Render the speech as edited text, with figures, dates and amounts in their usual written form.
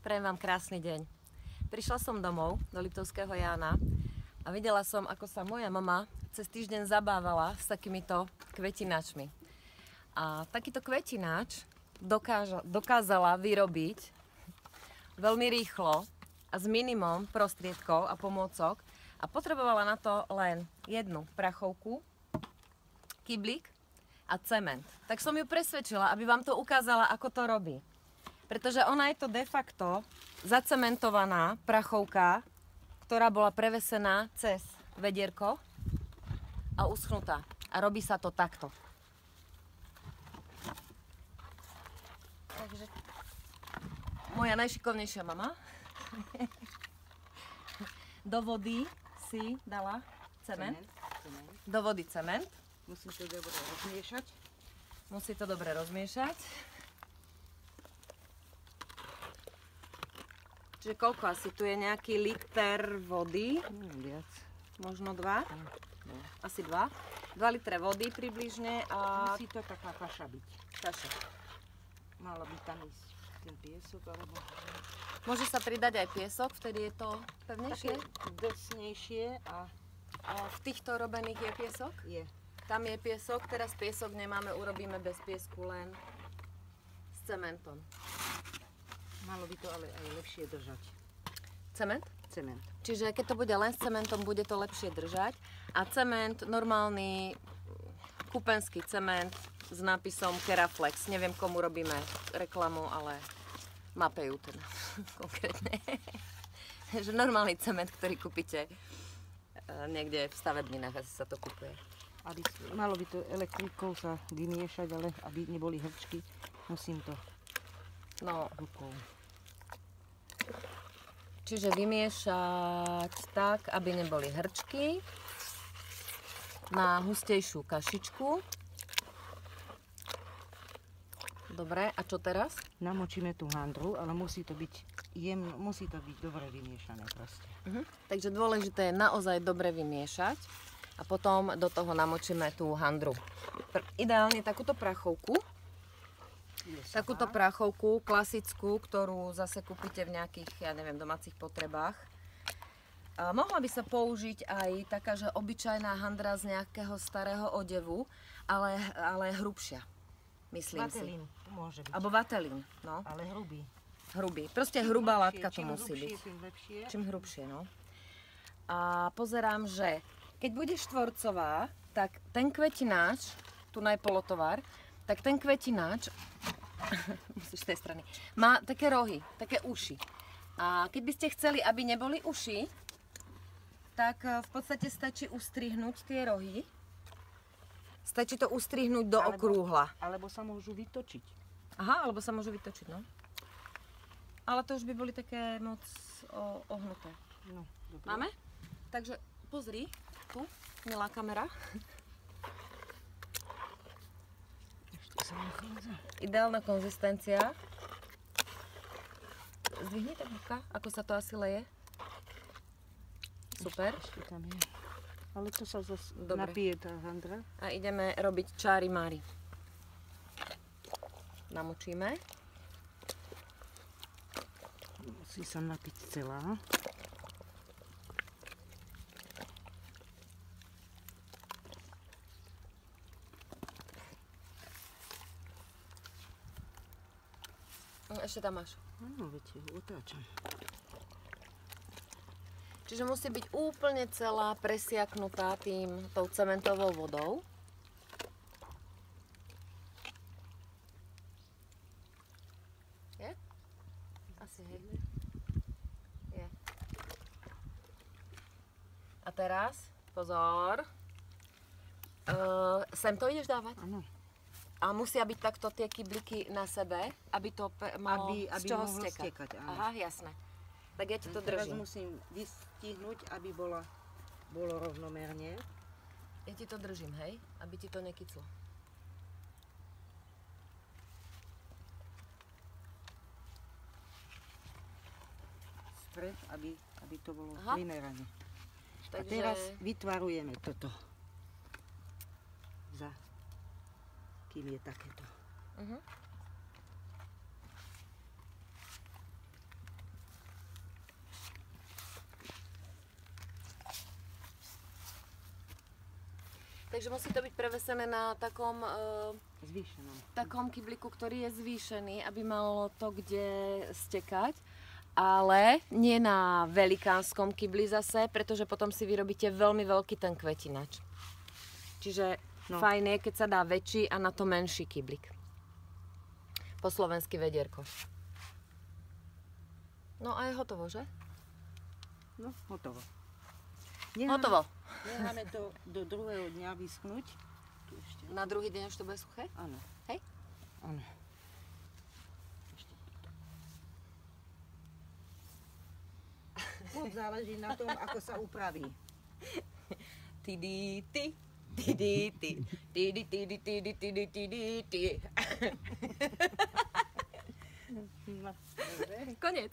Prajem vám krásny deň. Prišla som domov do Liptovského Jána a videla som, ako sa moja mama cez týždeň zabávala s takýmito kvetináčmi. A takýto kvetináč dokázala vyrobiť veľmi rýchlo a s minimum prostriedkov a pomôcok a potrebovala na to len jednu prachovku, kyblík a cement. Tak som ju presvedčila, aby vám to ukázala, ako to robí. Pretože ona je to de facto zacementovaná prachovka, ktorá bola prevesená cez vedierko a uschnutá. A robí sa to takto. Takže moja najšikovnejšia mama do vody si dala cement. Do vody cement. Musí to dobre rozmiešať. Musí to dobre rozmiešať. Čiže koľko asi? Tu je nejaký liter vody. Viac. Možno 2? No. Asi 2. 2 litre vody približne a... Musí to taká kaša byť. Kaša. Malo by tam ísť ten piesok, alebo... Môže sa pridať aj piesok, vtedy je to pevnejšie? Také drsnejšie a... A v týchto robených je piesok? Je. Tam je piesok, teraz piesok nemáme, urobíme bez piesku len s cementom. Malo by to ale aj lepšie držať. Cement? Cement. Čiže keď to bude len s cementom, bude to lepšie držať. A cement, normálny kupenský cement s nápisom Keraflex. Neviem, komu robíme reklamu, ale mapejú ten konkrétne. Že normálny cement, ktorý kúpite niekde v stavebninách, asi sa to kúpuje. Malo by to elektrikou sa vymiešať, ale aby neboli hrčky, musím to rukou. Čiže vymiešať tak, aby neboli hrčky na hustejšiu kašičku. Dobre, a čo teraz? Namočíme tú handru, ale musí to byť dobre vymiešané proste. Takže dôležité je naozaj dobre vymiešať a potom do toho namočíme tú handru. Ideálne takúto prachovku. Takúto prachovku, klasickú, ktorú zase kúpite v nejakých, ja neviem, domácich potrebách. Mohla by sa použiť aj taká, že obyčajná handra z nejakého starého odevu, ale hrubšia, myslím si. Vatelín môže byť. Alebo vatelín, no. Ale hrubý. Hrubý. Proste hrubá látka to musí byť. Tým lepšie. Čím hrubšie, no. A pozerám, že keď bude štvorcová, tak ten kvetináč, tu najpolotovar, tak ten kvetináč, musíš z tej strany, má také rohy, také uši. A keď by ste chceli, aby neboli uši, tak v podstate stačí ustrihnúť tie rohy. Stačí to ustrihnúť do okrúhla. Alebo sa môžu vytočiť. Aha, alebo sa môžu vytočiť, no. Ale to už by boli také moc ohnuté. No, dobre. Máme? Takže pozri, tu, milá kamera. Ideálna konzistencia. Zdvihni tak ruka, ako sa to asi leje. Super. Ešte tam je. Ale to sa zase napije tá handra. A ideme robiť čári mári. Namočíme. Musí sa napiť celá. Ešte tam máš. Áno, viete, otáčam. Čiže musí byť úplne celá presiaknutá tou cementovou vodou. Je? Asi hej. Je. A teraz, pozor. Sem to ideš dávať? Áno. A musia byť takto tie kybliky na sebe, aby to malo z čoho stekať. Aha, jasné. Tak ja ti to Teraz držím. musím vystihnúť, aby bolo rovnomerne. Ja ti to držím, hej? Aby ti to nekyclo. Stred, aby to bolo Aha. primerane. A Takže... teraz vytvarujeme toto. Kým je takéto. Takže musí to byť prevesené na takom, takom kybliku, ktorý je zvýšený, aby malo to kde stekať. Ale nie na velikánskom kybli zase, pretože potom si vyrobíte veľmi veľký ten kvetinač. Čiže fajn je, keď sa dá väčší a na to menší kyblik. Po slovensky vedierko. No a je hotovo, že? No, hotovo. Hotovo. Necháme to do druhého dňa vyschnúť. Na druhý deň už to bude suché? Áno. Hej? Áno. Moc záleží na tom, ako sa upraví. Tidity. Konec.